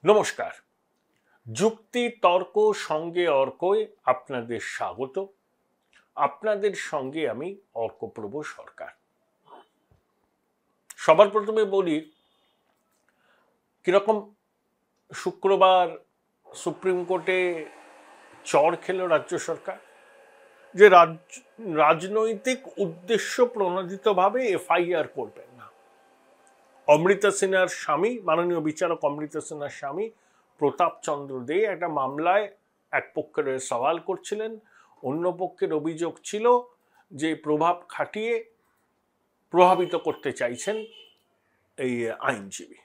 নমস্কার। যুক্তি তর্ক সঙ্গে অর্কয় আপনাদের স্বাগত। আপনাদের সঙ্গে আমি অর্কপ্রভ সরকার। সবার প্রথমে বলি, কিরকম শুক্রবার সুপ্রিম কোর্টে চড় খেল রাজ্য সরকার যে রাজনৈতিক উদ্দেশ্য প্রণোদিতভাবে এফআইআর করবেন না। অমৃতা সিনহার স্বামী, মাননীয় বিচারক অমৃতা সিনহার স্বামী প্রতাপ চন্দ্র দে একটা মামলায় এক পক্ষের সওয়াল করছিলেন, অন্য পক্ষের অভিযোগ ছিল যে প্রভাব খাটিয়ে প্রভাবিত করতে চাইছেন এই আইনজীবী।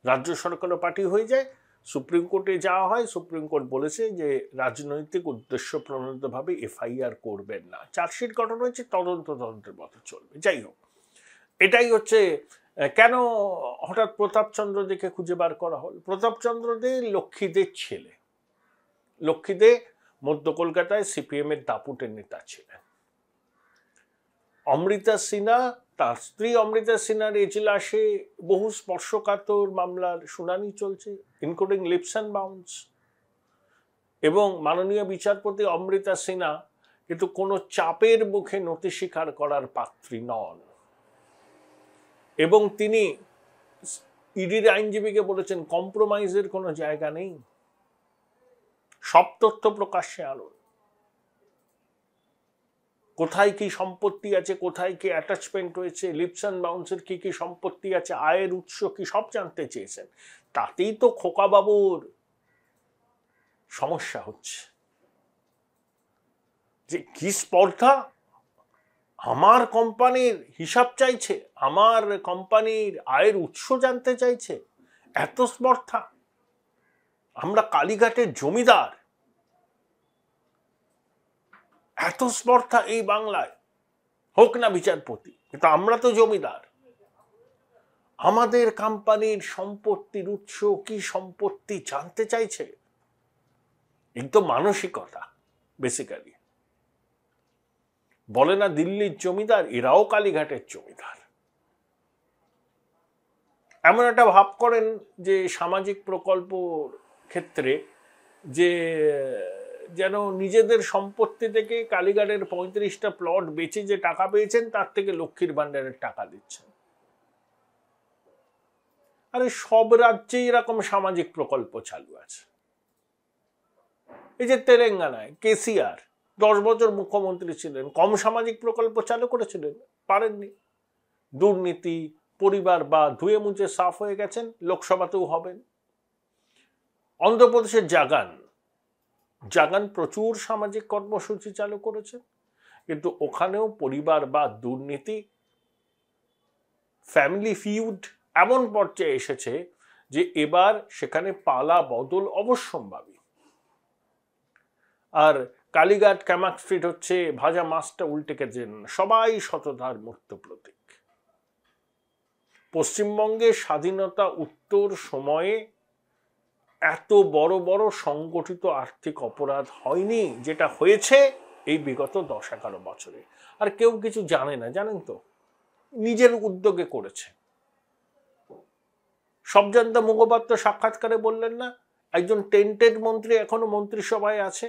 রাজ্য সরকারও পার্টি হয়ে যায়, সুপ্রিম কোর্টে যাওয়া হয়। সুপ্রিম কোর্ট বলেছে যে রাজনৈতিক উদ্দেশ্য প্রণোদিতভাবে এফআইআর করবেন না। চার্জশিট গঠন হয়েছে, তদন্তের মতো চলবে। যাই হোক, এটাই হচ্ছে কেন হঠাৎ প্রতাপ চন্দ্র দেকে খুঁজে বার করা হল। প্রতাপ চন্দ্র দে লক্ষ্মীদের ছেলে। লক্ষ্মী দে মধ্য কলকাতায় সিপিএম এর দাপুটের নেতা ছিলেন। অমৃতা সিনহা, তার স্ত্রী অমৃতা সিনহার এজলাসে বহু স্পর্শকাতর মামলার শুনানি চলছে, ইনক্লুডিং লিপস অ্যান্ড বাউন্স। এবং মাননীয় বিচারপতি অমৃতা সিনহা কিন্তু কোনো চাপের মুখে নতি স্বীকার করার পাত্রী নন। এবং তিনি ইডির আইনজীবীকে বলেছেন, কম্প্রোমাইজের কোনো জায়গা নেই, সব তথ্য প্রকাশ্যে আনুন। কোথায় কি সম্পত্তি আছে, কোথায় কি অ্যাটাচমেন্ট হয়েছে, লিপস অ্যান্ড বাউন্সের কি কি সম্পত্তি আছে, আয়ের উৎস কি, সব জানতে চেয়েছেন। তাতেই তো খোকাবাবুর সমস্যা হচ্ছে যে কি স্পর্ধা। আমার কোম্পানির হিসাব চাইছে, আমার কোম্পানির আয়ের উৎস জানতে চাইছে, এত স্পর্ধা। আমরা কালীঘাটের জমিদার, এত স্পর্ধা এই বাংলায় হোক না বিচারপতি, কিন্তু আমরা তো জমিদার। আমাদের কোম্পানির সম্পত্তির উৎস কি, সম্পত্তি জানতে চাইছে। একদম মানসিকতা বেসিক্যালি। বলে না দিল্লির জমিদার, এরাও কালীঘাটের জমিদার। এমন একটা ভাব করেন যে সামাজিক প্রকল্প ক্ষেত্রে যে যেন নিজেদের সম্পত্তি থেকে কালীঘাটের 35টা প্লট বেচে যে টাকা পেয়েছেন তার থেকে লক্ষ্মীর ভান্ডারের টাকা দিচ্ছেন। আরে সব রাজ্যে এরকম সামাজিক প্রকল্প চালু আছে। এই যে তেলেঙ্গানায় কেসিআর 10 বছর মুখ্যমন্ত্রী ছিলেন, কম সামাজিক প্রকল্প চালু করেছিলেন? পারেননি। দুর্নীতি, পরিবার বা ধুয়ে মুছে সাফ হয়ে গেছেন, লোকসভাতেও হবেন। অন্ধ্রপ্রদেশের জাগান প্রচুর সামাজিক কর্মসূচি চালু করেছেন, কিন্তু ওখানেও পরিবার বা দুর্নীতি, ফ্যামিলি ফিউড এমন পর্যায়ে এসেছে যে এবার সেখানে পালা বদল অবশ্যম্ভাবী। আর কালীঘাট ক্যামাক স্ট্রিট হচ্ছে ভাজা মাছটা উল্টে গেছেন, সবাই সততার মূর্ত প্রতীক। পশ্চিমবঙ্গে স্বাধীনতা উত্তর সময়ে এত বড় বড় সংগঠিত আর্থিক অপরাধ হয়নি যেটা হয়েছে এই বিগত 10-11 বছরে। আর কেউ কিছু জানে না, জানেন তো, নিজের উদ্যোগে করেছে। সবজান্তা মুখোপাধ্যায় সাক্ষাৎকারে বললেন না, একজন টেন্টেড মন্ত্রী এখনো মন্ত্রিসভায় আছে।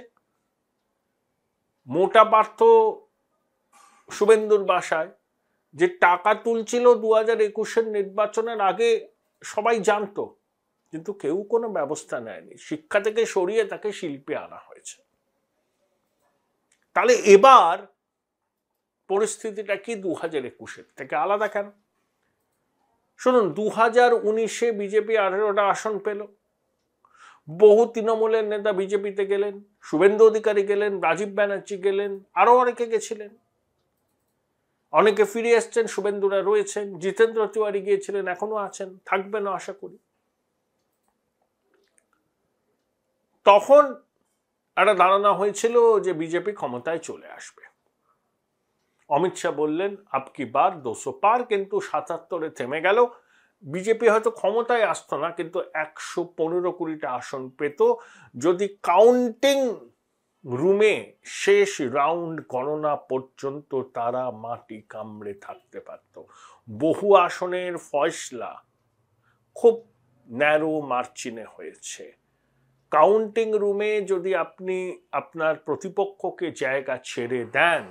মোটা পার্থ শুভেন্দুর বাসায় যে টাকা তুলছিল 2021-এর নির্বাচনের আগে সবাই জানতো, কিন্তু কেউ কোনো ব্যবস্থা নেয়নি। শিক্ষা থেকে সরিয়ে তাকে শিল্পে আনা হয়েছে। তাহলে এবার পরিস্থিতিটা কি 2021-এর থেকে আলাদা কেন? শুনুন, 2019-এ বিজেপি 18টা আসন পেল। বহু তৃণমূলের নেতা বিজেপিতে গেলেন, শুভেন্দু অধিকারী গেলেন, রাজীব ব্যানার্জি গেলেন, আরো অনেকে গেছিলেন। অনেকে ফিরে এসছেন, শুভেন্দুরা রয়েছেন, জিতেন্দ্র তিওয়ারি গিয়েছিলেন, এখনো আছেন, থাকবেনও আশা করি। তখন একটা ধারণা হয়েছিল যে বিজেপি ক্ষমতায় চলে আসবে। অমিত শাহ বললেন আপকি বার 200 পার, কিন্তু 77-এ থেমে গেল। বিজেপি হয়তো ক্ষমতায় আসতো না, কিন্তু 115-20টা আসন পেত যদি কাউন্টিং রুমে শেষ রাউন্ড গণনা পর্যন্ত তারা মাটি কামড়ে থাকতে পারত। বহু আসনের ফয়সলা খুব ন্যারো মার্জিনে হয়েছে। কাউন্টিং রুমে যদি আপনি আপনার প্রতিপক্ষকে জায়গা ছেড়ে দেন,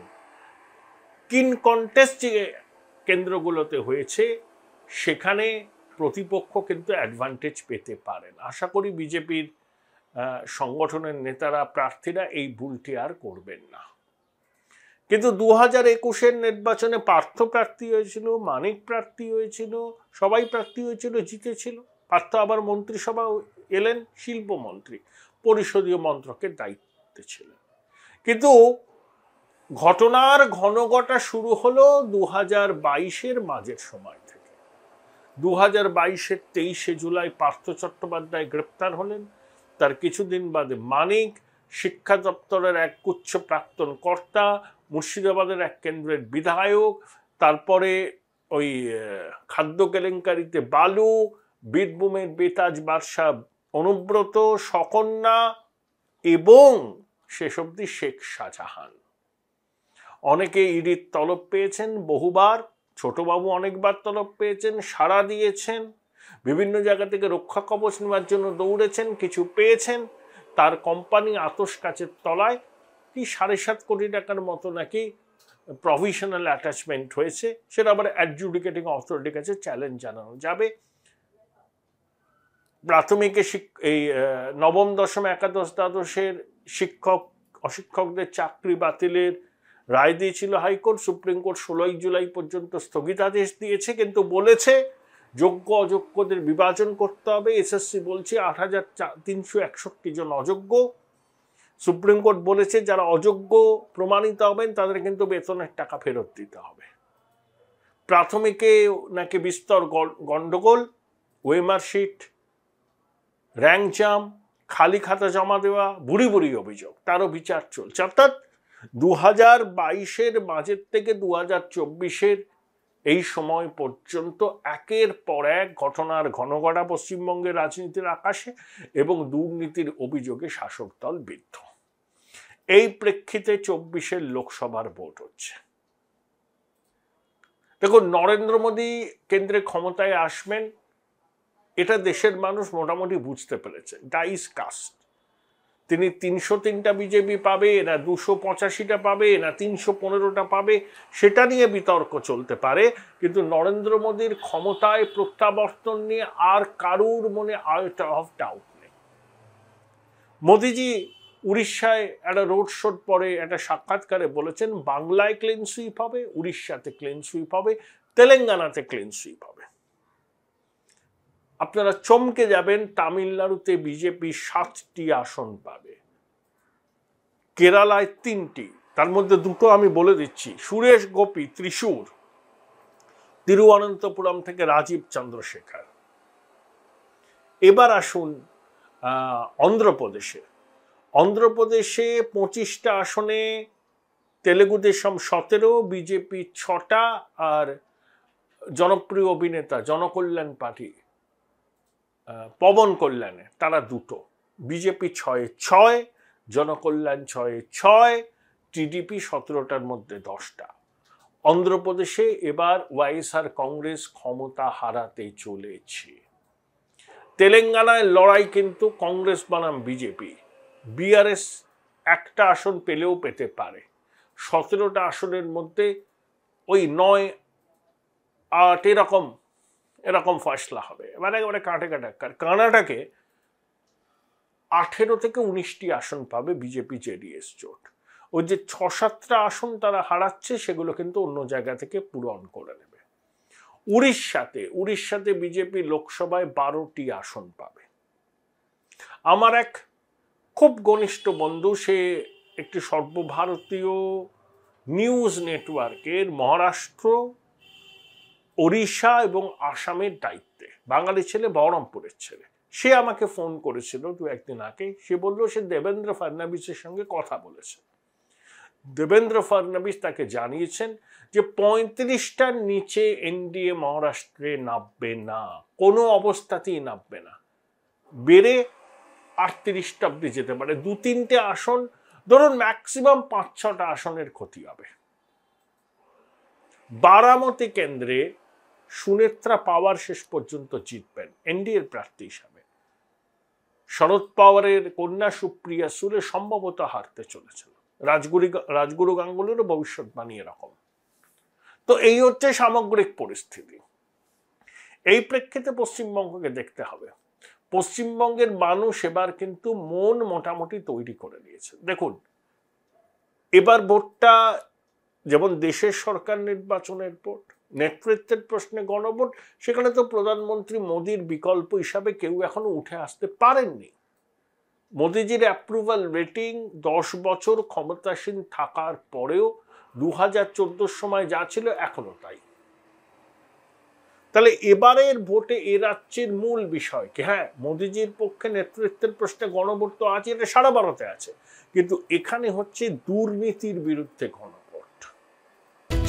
কিন কন্টেস্ট যে কেন্দ্রগুলোতে হয়েছে সেখানে প্রতিপক্ষ কিন্তু অ্যাডভান্টেজ পেতে পারেন। আশা করি বিজেপির সংগঠনের নেতারা, প্রার্থীরা এই ভুলটি আর করবেন না। কিন্তু 2021-এর নির্বাচনে পার্থ প্রার্থী হয়েছিল, মানিক প্রার্থী হয়েছিল, সবাই প্রার্থী হয়েছিল, জিতেছিল। পার্থ আবার মন্ত্রিসভা এলেন, শিল্পমন্ত্রী, পরিষদীয় মন্ত্রকের দায়িত্বে ছিলেন। কিন্তু ঘটনার ঘনঘটা শুরু হলো 2022-এর মাঝের সময় থেকে। 2022-এর 23শে জুলাই পার্থ চট্টোপাধ্যায় গ্রেপ্তার হলেন। তার কিছুদিন বাদে মানিক, শিক্ষা দপ্তরের এক উচ্চ প্রাক্তন কর্তা, মুর্শিদাবাদের এক কেন্দ্রের বিধায়ক, তারপরে ওই খাদ্য কেলেঙ্কারিতে বালু, বীরভূমের বেতাজ বাদশা অনুব্রত, সকন্যা এবং শেষ অবধি শেখ শাহজাহান। অনেকে ইডির তলব পেয়েছেন বহুবার, ছোটবাবু অনেকবার তলব পেয়েছেন, সাড়া দিয়েছেন, বিভিন্ন জায়গা থেকে রক্ষা কবচ নেওয়ার জন্য দৌড়েছেন, কিছু পেয়েছেন। তার কোম্পানি আতস কাচের তলায় কি 7.5 কোটি টাকার মতো নাকি প্রভিশনাল অ্যাটাচমেন্ট হয়েছে, সেটা আবার অ্যাডজুডিকেটিং অথরিটির কাছে চ্যালেঞ্জ জানানো যাবে। প্রাথমিকে এই নবম, দশম, একাদশ, দ্বাদশের শিক্ষক অশিক্ষকদের চাকরি বাতিলের রায় দিয়েছিল হাইকোর্ট। সুপ্রিম কোর্ট 16 জুলাই পর্যন্ত স্থগিতাদেশ দিয়েছে, কিন্তু বলেছে যোগ্য অযোগ্যদের বিভাজন করতে হবে। এসএসসি বলছে 8,361 জন অযোগ্য। সুপ্রিম কোর্ট বলেছে যারা অযোগ্য প্রমাণিত হবেন তাদের কিন্তু বেতনের টাকা ফেরত দিতে হবে। প্রাথমিকে নাকি বিস্তর গন্ডগোল, ওয়েমার্কশিট, র্যাঙ্ক জাম, খালি খাতা জমা দেওয়া, বুড়ি বুড়ি অভিযোগ, তারও বিচার চলছে। অর্থাৎ 2022-এর মাঝের থেকে 2024-এর এই সময় পর্যন্ত একের পর এক ঘটনার ঘনঘটা পশ্চিমবঙ্গের রাজনীতির আকাশে এবং দুর্নীতির অভিযোগে শাসক দল বিদ্ধ। এই প্রেক্ষিতে 24-এর লোকসভার ভোট হচ্ছে। দেখুন, নরেন্দ্র মোদী কেন্দ্রে ক্ষমতায় আসবেন এটা দেশের মানুষ মোটামুটি বুঝতে পেরেছে। Dice cast. তিনি 303টা বিজেপি পাবে না 285টা পাবে না 315টা পাবে, সেটা নিয়ে বিতর্ক চলতে পারে, কিন্তু নরেন্দ্র মোদীর ক্ষমতায় প্রত্যাবর্তন নিয়ে আর কারুর মনে আয়োটা অফ ডাউট নেই। মোদিজি উড়িষ্যায় একটা রোড শোর পরে একটা সাক্ষাৎকারে বলেছেন বাংলায় ক্লিন সুইপ হবে, উড়িষ্যাতে ক্লিন সুইপ হবে, তেলেঙ্গানাতে ক্লিন সুইপ হবে। আপনারা চমকে যাবেন, তামিলনাড়ুতে বিজেপি 7টি আসন পাবে, কেরালায় 3টি, তার মধ্যে 2টো আমি বলে দিচ্ছি, সুরেশ গোপী ত্রিশূর, তিরুঅনন্তপুরম থেকে রাজীব চন্দ্রশেখর। এবার আসুন অন্ধ্রপ্রদেশে। অন্ধ্রপ্রদেশে 25টা আসনে তেলেগু দেশম 17, বিজেপি 6টা, আর জনপ্রিয় অভিনেতা জনকল্যাণ পার্টি পবন কল্যাণে তারা 2টো। বিজেপি 6-6, জনকল্যাণ 6-6, টিডিপি 17টার মধ্যে 10টা। অন্ধ্রপ্রদেশে এবার ওয়াইএসআর কংগ্রেস ক্ষমতা হারাতে চলেছে। তেলেঙ্গানায় লড়াই কিন্তু কংগ্রেস বনাম বিজেপি। বিআরএস একটা আসন পেলেও পেতে পারে। 17টা আসনের মধ্যে ওই 9-8 এরকম ফয়সলা হবে, মানে একেবারে কাটে কাটাক্কার। কর্ণাটকে 18 থেকে 19টি আসন পাবে বিজেপি জেডিএস জোট। ওই যে 6-7টা আসন তারা হারাচ্ছে সেগুলো কিন্তু অন্য জায়গা থেকে পূরণ করে নেবে। উড়িষ্যাতে বিজেপি লোকসভায় 12টি আসন পাবে। আমার এক খুব ঘনিষ্ঠ বন্ধু, সে একটি সর্বভারতীয় নিউজ নেটওয়ার্কের মহারাষ্ট্র, ওড়িশা এবং আসামের দায়িত্বে, বাঙালি ছেলে, বহরমপুরের ছেলে। সে আমাকে ফোন করেছিল 2-1 দিন আগে। সে বলল সে দেবেন্দ্র ফডনবিসের সঙ্গে কথা বলেছে। দেবেন্দ্র ফডনবিস তাকে জানিয়েছেন যে 35টার নিচে এনডিএ মহারাষ্ট্রে নামবে না, কোনো অবস্থাতেই নামবে না। বেড়ে 38টা অব্দি যেতে পারে। 2-3টে আসন, ধরুন ম্যাক্সিমাম 5-6টা আসনের ক্ষতি হবে। বারামতি কেন্দ্রে সুনেত্রা পাওয়ার শেষ পর্যন্ত জিতবেন এনডিএর প্রার্থী হিসাবে। শরদ পাওয়ারের কন্যা সুপ্রিয়া সুলে সম্ভবত হারতে চলেছিল। রাজগুরু গাঙ্গুলিরও ভবিষ্যৎবাণী এরকম। তো এই হচ্ছে সামগ্রিক পরিস্থিতি। এই প্রেক্ষিতে পশ্চিমবঙ্গকে দেখতে হবে। পশ্চিমবঙ্গের মানুষ এবার কিন্তু মন মোটামুটি তৈরি করে নিয়েছে। দেখুন, এবার ভোটটা যেমন দেশের সরকার নির্বাচনের ভোট, নেতৃত্বের প্রশ্নে গণভোট, সেখানে তো প্রধানমন্ত্রী মোদির বিকল্প হিসাবে কেউ এখনো উঠে আসতে পারেননি। মোদিজির অ্যাপ্রুভাল রেটিং 10 বছর ক্ষমতাসীন থাকার পরেও 2014 সময় যা ছিল এখনো তাই। তাহলে এবারের ভোটে এ রাজ্যের মূল বিষয় কি? হ্যাঁ, মোদিজির পক্ষে নেতৃত্বের প্রশ্নে গণভোট তো আছে, এটা সারা ভারতে আছে, কিন্তু এখানে হচ্ছে দুর্নীতির বিরুদ্ধে গণভোট।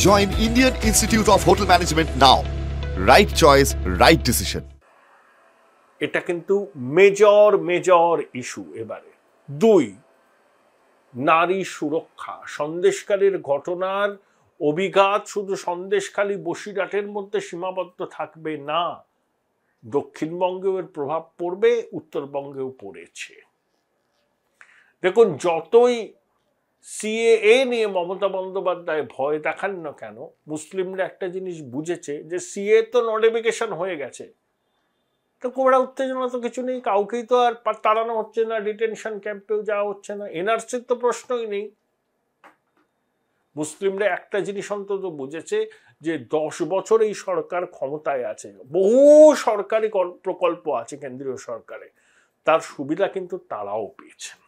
Join Indian Institute of Hotel Management now. Right choice, right decision. এটা কিন্তু মেজর ইস্যু এবারে। 2, নারী সুরক্ষা। সন্দেশখালীর ঘটনার অভিঘাত শুধু সন্দেশখালী বসিরহাটের মধ্যে সীমাবদ্ধ থাকবে না, দক্ষিণবঙ্গেও এর প্রভাব পড়বে, উত্তরবঙ্গেও পড়েছে। দেখুন, যতই সিএএ নিয়ে মমতা বন্দ্যোপাধ্যায় ভয় দেখান না কেন, মুসলিমরা একটা জিনিস বুঝেছে যে সিএ তো নোটিফিকেশন হয়ে গেছে, তো কোবরা উত্তেজনা তো কিছু নেই, কাউকেই তো আর তাড়ানো হচ্ছে না, ডিটেনশন ক্যাম্পেও যাওয়া হচ্ছে না, এনআরসির তো প্রশ্নই নেই। মুসলিমরা একটা জিনিস অন্তত বুঝেছে যে 10 বছর এই সরকার ক্ষমতায় আছে, বহু সরকারি প্রকল্প আছে কেন্দ্রীয় সরকারে, তার সুবিধা কিন্তু তারাও পেয়েছেন।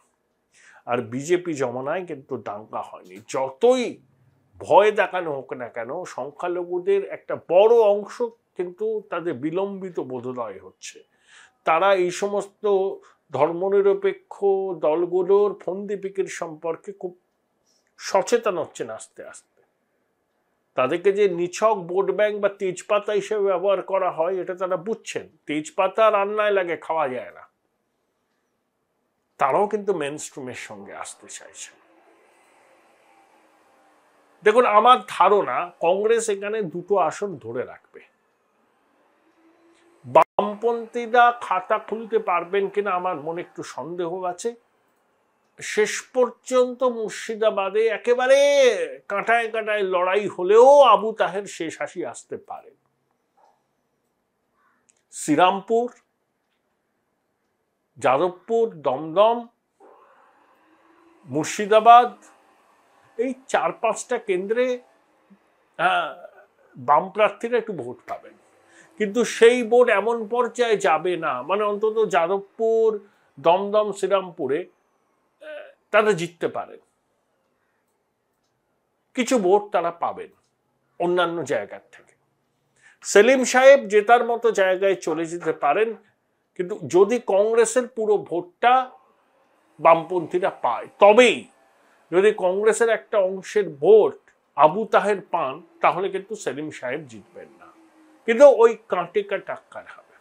আর বিজেপি জমানায় কিন্তু দাঙ্গা হয়নি। যতই ভয় দেখানো হোক না কেন, সংখ্যালঘুদের একটা বড় অংশ কিন্তু তাদের বিলম্বিত বোধোদয় হচ্ছে। তারা এই সমস্ত ধর্মনিরপেক্ষ দলগুলোর ফন্দিপিকের সম্পর্কে খুব সচেতন হচ্ছেন আস্তে আস্তে। তাদেরকে যে নিছক ভোট ব্যাংক বা তেজপাতা হিসেবে ব্যবহার করা হয় এটা তারা বুঝছেন। তেজপাতা রান্নায় লাগে, খাওয়া যায় না। তারাও কিন্তু মেইনস্ট্রিমের সঙ্গে আসতে চাইছেন। দেখুন, আমার ধারণা কংগ্রেস এখানে 2টো আসন ধরে রাখবে। বামপন্থীরা খাতা খুলতে পারবেন কিনা আমার মনে একটু সন্দেহ আছে। শেষ পর্যন্ত মুর্শিদাবাদে একেবারে কাঁটায় কাঁটায় লড়াই হলেও আবু তাহের শেষ হাসি আসতে পারে। শ্রীরামপুর, যাদবপুর, দমদম, মুর্শিদাবাদ, এই 4-5টা কেন্দ্রে বাম প্রার্থীরা একটু ভোট পাবেন, কিন্তু সেই ভোট এমন পর্যায়ে যাবে না, মানে অন্তত যাদবপুর, দমদম, শ্রীরামপুরে তারা জিততে পারেন, কিছু ভোট তারা পাবেন অন্যান্য জায়গার থেকে। সেলিম সাহেব জেতার মতো জায়গায় চলে যেতে পারেন, কিন্তু যদি কংগ্রেসের পুরো ভোটটা বামপন্থীরা পায়, তবেই যদি কংগ্রেসের একটা অংশের ভোট আবু তাহের পান, তাহলে কিন্তু সেলিম সাহেব জিতবেন না, কিন্তু ওই কাঁটেকা টাক্কার হবে।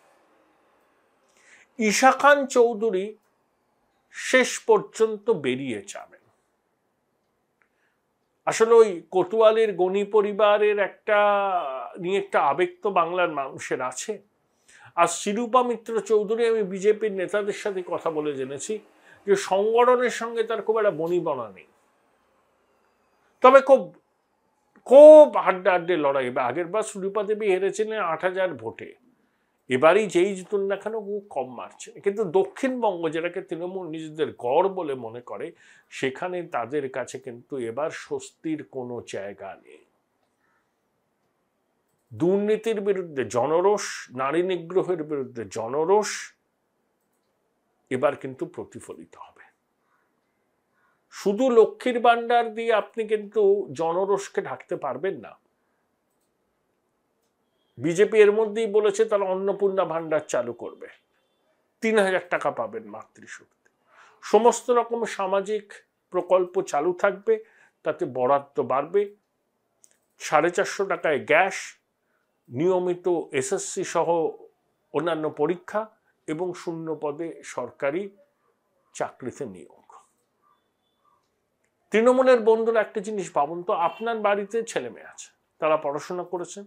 ঈশা খান চৌধুরী শেষ পর্যন্ত বেরিয়ে যাবেন। আসলে ওই কোতোয়ালির গণি পরিবারের নিয়ে একটা আবেগ তো বাংলার মানুষের আছে। আর শিরূপা মিত্র চৌধুরী, আমি বিজেপির নেতাদের সাথে কথা বলে জেনেছি যে সংগঠনের সঙ্গে তার খুব একটা বনিবনা নেই, তবে খুব হাড্ডাহাড্ডি লড়াই। আগের বার শিরূপা দেবী হেরেছিলেন 8,000 ভোটে, এবারই যেই জিতুন না কেন খুব কম মারছে। কিন্তু দক্ষিণবঙ্গ, যেটাকে তৃণমূল নিজেদের গড় বলে মনে করে, সেখানে তাদের কাছে কিন্তু এবার স্বস্তির কোনো জায়গা নেই। দুর্নীতির বিরুদ্ধে জনরোষ, নারী নিগ্রহের বিরুদ্ধে জনরোষ এবার কিন্তু প্রতিফলিত হবে। শুধু লক্ষ্মীর ভান্ডার দিয়ে আপনি কিন্তু জনরোষকে ঢাকতে পারবেন না। বিজেপি এর মধ্যেই বলেছে তারা অন্নপূর্ণা ভান্ডার চালু করবে, 3,000 টাকা পাবেন মাতৃশক্তি। সমস্ত রকম সামাজিক প্রকল্প চালু থাকবে, তাতে বরাদ্দ বাড়বে। 450 টাকায় গ্যাস, নিয়মিত এসএসসি সহ অন্যান্য পরীক্ষা এবং 0 পদে সরকারি চাকরিতে নিয়োগ। তৃণমূলের বন্ধুরা একটা জিনিস ভাবুন তো, আপনার বাড়িতে ছেলে মেয়ে আছে, তারা পড়াশোনা করেছেন,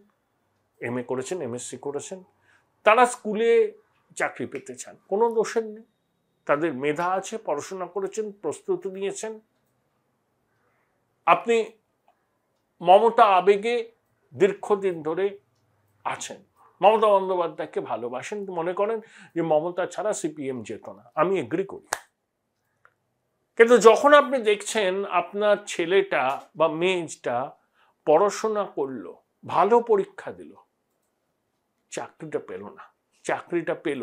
MA করেছেন, MSc করেছেন, তারা স্কুলে চাকরি পেতে চান, কোনো দোষের নেই। তাদের মেধা আছে, পড়াশোনা করেছেন, প্রস্তুতি নিয়েছেন। আপনি মমতা আবেগে দীর্ঘদিন ধরে আছেন, মমতা বন্দ্যোপাধ্যায়কে ভালোবাসেন, মনে করেন যে মমতা ছাড়া CPM যেত না। আমি এগ্রি করি। কিন্তু যখন আপনি দেখছেন আপনার ছেলেটা বা মেয়েটা পড়াশোনা করলো, ভালো পরীক্ষা দিল, চাকরিটা পেল না, চাকরিটা পেল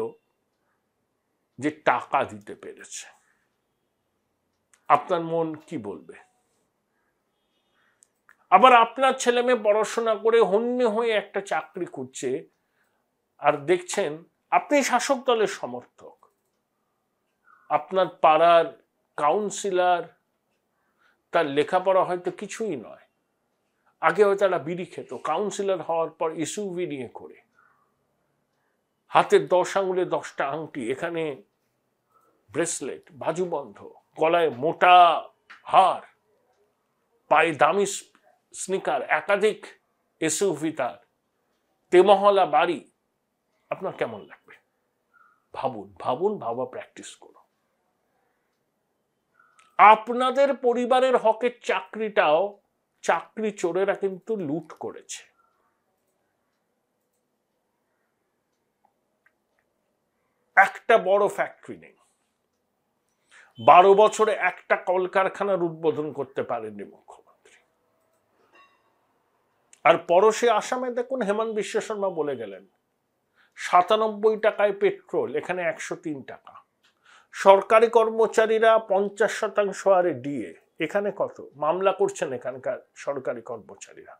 যে টাকা দিতে পেরেছে, আপনার মন কি বলবে? আবার আপনার ছেলে মেয়ে পড়াশোনা করে হন্যে হয়ে একটা চাকরি খুঁজছে, আর দেখছেন আপনি শাসক দলের সমর্থক, আপনার পাড়ার কাউন্সিলর, তার লেখাপড়া হয়তো কিছুই নয়, আগে হয়তো একটা বিড়ি খেত, কাউন্সিলর হওয়ার পর SUV নিয়ে করে, হাতের 10 আঙুলে 10টা আংটি, এখানে ব্রেসলেট, বাজুবন্ধ, গলায় মোটা হার, পায়ে দামি স্নিকার, একাধিক SUV, তার তেমহলা বাড়ি, আপনার কেমন লাগবে? ভাবুন, ভাবুন, ভাবা প্র্যাকটিস করুন। আপনাদের পরিবারের হকের চাকরিটাও চাকরি চোরেরা কিন্তু লুট করেছে। একটা বড় ফ্যাক্টরি নেই, 12 বছরে একটা কলকারখানার উদ্বোধন করতে পারেননি মুখ্যমন্ত্রী। আর পড়োশী আসামে দেখুন, হেমন্ত বিশ্ব শর্মা বলে গেলেন 97 টাকায় পেট্রোল, এখানে 103 টাকা। সরকারি কর্মচারীরা 50% হারে DA, এখানে কত? মামলা করছেন এখানকার সরকারি কর্মচারীরা।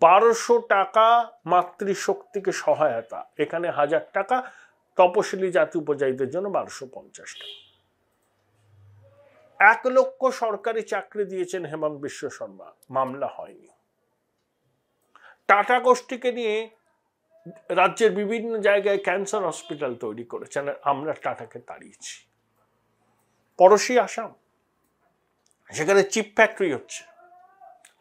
1200 টাকা মাতৃশক্তিকে সহায়তা, এখানে 1000 টাকা, তপশিলি জাতি উপজাতিদের জন্য 1250 টাকা। 1 লক্ষ সরকারি চাকরি দিয়েছেন হেমন্ত বিশ্ব শর্মা, মামলা হয়নি। টাটা গোষ্ঠীকে নিয়ে রাজ্যের বিভিন্ন জায়গায় ক্যান্সার হসপিটাল তৈরি করেছেন, আমরা টাটাকে তাড়িয়েছি। পড়োশী আসাম, সেখানে চিপ ফ্যাক্টরি হচ্ছে,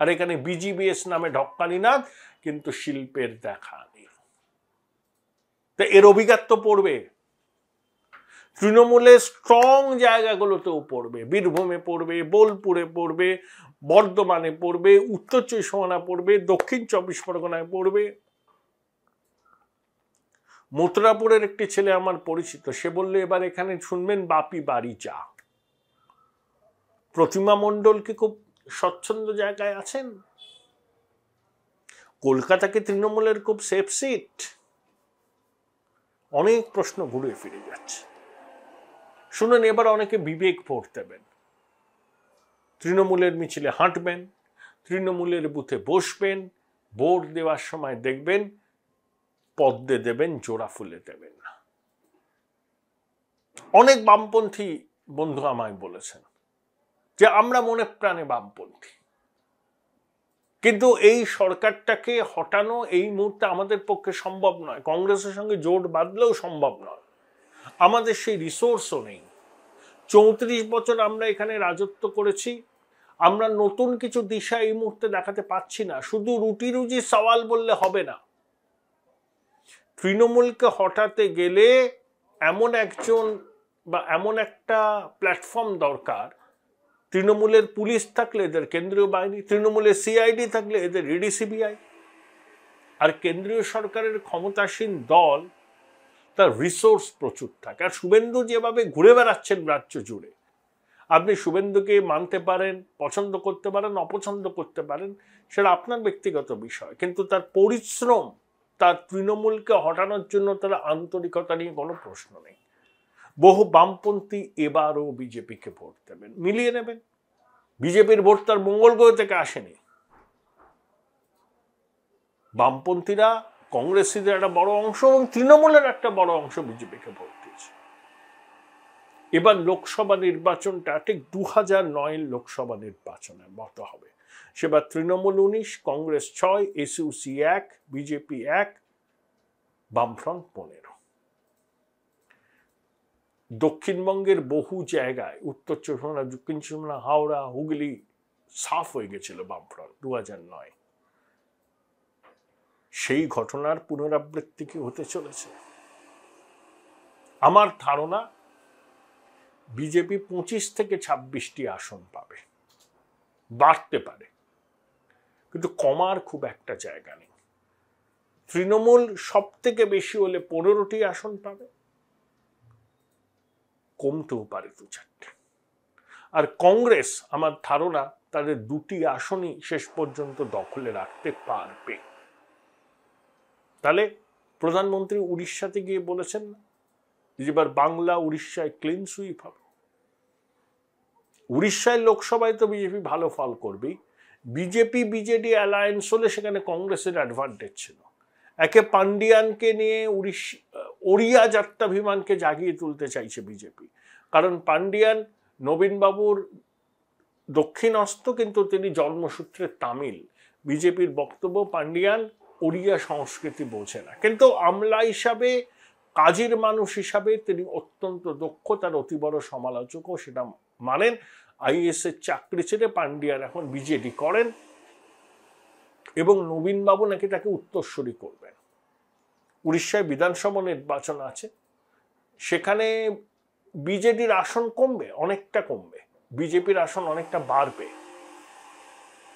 আর এখানে BGBS নামে ঢক্কানি নাদ, কিন্তু শিল্পের দেখা নেই। তো এর অভিজ্ঞতা তো পড়বে, তৃণমূলের স্ট্রং জায়গাগুলোতেও পড়বে, বীরভূমে পড়বে, বোলপুরে পড়বে, বর্ধমানে পড়বে, উত্তর 24 পরগনা পড়বে, দক্ষিণ 24 পরগনায় পড়বে। মথুরাপুরের একটি ছেলে আমার পরিচিত, সে বললে এবার এখানে শুনবেন বাপি বাড়ি যা। প্রতিমা মণ্ডল কি খুব স্বচ্ছন্দ জায়গায় আছেন? কলকাতাকে তৃণমূলের খুব সেফ সিট? অনেক প্রশ্ন ঘুরে ফিরে যাচ্ছে। শুনুন, এবার অনেকে বিবেক ভোট দেবেন, তৃণমূলের মিছিলে হাঁটবেন, তৃণমূলের বুথে বসবেন, ভোট দেওয়ার সময় দেখবেন পদ্মে দেবেন, জোড়া ফুলে দেবেন না। অনেক বামপন্থী বন্ধু আমায় বলেছেন যে আমরা মনে প্রাণে বামপন্থী, কিন্তু এই সরকারটাকে হটানো এই মুহূর্তে আমাদের পক্ষে সম্ভব নয়, কংগ্রেসের সঙ্গে জোট বাঁধলেও সম্ভব নয়, আমাদের সেই রিসোর্সও নেই। 34 বছর আমরা এখানে রাজত্ব করেছি, আমরা নতুন কিছু দিশা এই মুহূর্তে দেখাতে পাচ্ছি না। শুধু রুটি রুজি সওয়াল বললে হবে না, তৃণমূলকে হটাতে গেলে এমন একজন বা এমন একটা প্ল্যাটফর্ম দরকার। তৃণমূলের পুলিশ থাকলে এদের কেন্দ্রীয় বাহিনী, তৃণমূলের CID থাকলে এদের ED CBI, আর কেন্দ্রীয় সরকারের ক্ষমতাসীন দল তার রিসোর্স প্রচুর থাকে। আর শুভেন্দু যেভাবে ঘুরে বেড়াচ্ছেন রাজ্য জুড়ে, আপনি শুভেন্দুকে মানতে পারেন, পছন্দ করতে পারেন, অপছন্দ করতে পারেন, সেটা আপনার ব্যক্তিগত বিষয়, কিন্তু তার পরিশ্রম, তার তৃণমূলকে হটানোর জন্য তার আন্তরিকতা নিয়ে কোনো প্রশ্ন নেই। বহু বামপন্থী এবারও বিজেপিকে ভোট দেবেন, মিলিয়ে নেবেন। বিজেপির ভোট তার মঙ্গল গ্রহ থেকে আসেনি। বামপন্থীরা, কংগ্রেসীদের একটা বড় অংশ এবং তৃণমূলের একটা বড় অংশ বিজেপিকে ভোট দিয়েছে। এবার লোকসভা নির্বাচনটা ঠিক 2009 লোকসভা নির্বাচনের মতো হবে। সেবার তৃণমূল 19, কংগ্রেস 6, SUC 1, বিজেপি 1, বামফ্রন্ট 15। দক্ষিণবঙ্গের বহু জায়গায়, উত্তর 24 পরগনা, দক্ষিণ 24 পরগনা, হাওড়া, হুগলি সাফ হয়ে গেছিল বামফ্রন্ট 2009। সেই ঘটনার পুনরাবৃত্তি কি হতে চলেছে? আমার ধারণা বিজেপি 25 থেকে 26টি আসন পাবে, বাড়তে পারে, কিন্তু কমার খুব একটা জায়গা নেই। তৃণমূল সব থেকে বেশি হলে 15টি আসন পাবে, কমতেও পারে 2-4টে। আর কংগ্রেস আমার ধারণা তাদের 2টি আসনই শেষ পর্যন্ত দখলে রাখতে পারবে। তাহলে প্রধানমন্ত্রী উড়িষ্যাতে গিয়ে বলেছেন না যে এবার বাংলা উড়িষ্যায় ক্লিন সুইপ হবে। উড়িষ্যায় লোকসভায় তো বিজেপি ভালো ফল করবেই, বিজেপি বিজেডি অ্যালায়েন্স হলে সেখানে কংগ্রেসের অ্যাডভান্টেজ ছিল। একে পান্ডিয়ানকে নিয়ে ওড়িয়া জাত্যাভিমানকে জাগিয়ে তুলতে চাইছে বিজেপি, কারণ পান্ডিয়ান নবীনবাবুর দক্ষিণস্থ, কিন্তু তিনি জন্মসূত্রে তামিল। বিজেপির বক্তব্য পান্ডিয়ান ওড়িয়া সংস্কৃতি বোঝে না, কিন্তু আমলা হিসাবে, কাজের মানুষ হিসাবে তিনি অত্যন্ত দক্ষ, তার অতি বড় সমালোচকও সেটা মানেন। আইএস এর চাকরি ছেড়ে পান্ডিয়ান এখন বিজেডি করেন এবং নবীনবাবু নাকি তাকে উত্তরসূরি করবেন। উড়িষ্যায় বিধানসভা নির্বাচন আছে, সেখানে বিজেডির আসন কমবে, অনেকটা কমবে, বিজেপির আসন অনেকটা বাড়বে।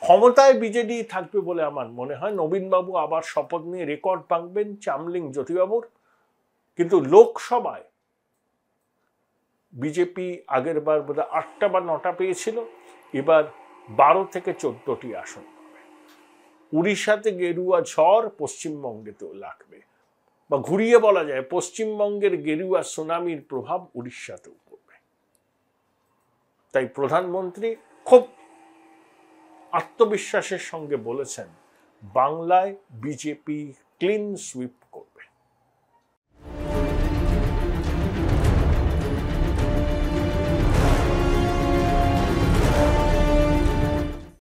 ক্ষমতায় বিজেডি থাকবে বলে আমার মনে হয়। নবীনবাবু আবার শপথ নিয়ে রেকর্ড ভাঙবেন চামলিং জ্যোতিবাবুর, কিন্তু লোকসভায় বিজেপি আগের বার বোধহয় 8টা বা 9টা পেয়েছিল, এবার 12 থেকে 14টি আসন পাবে। উড়িষ্যাতে গেরুয়া ঝড় পশ্চিমবঙ্গেতেও লাগবে, বা ঘুরিয়ে বলা যায় পশ্চিমবঙ্গের গেরুয়া সুনামির প্রভাব উড়িষ্যাতেও পড়বে। তাই প্রধানমন্ত্রী খুব আত্মবিশ্বাসের সঙ্গে বলেছেন বাংলায় বিজেপি ক্লিন সুইপ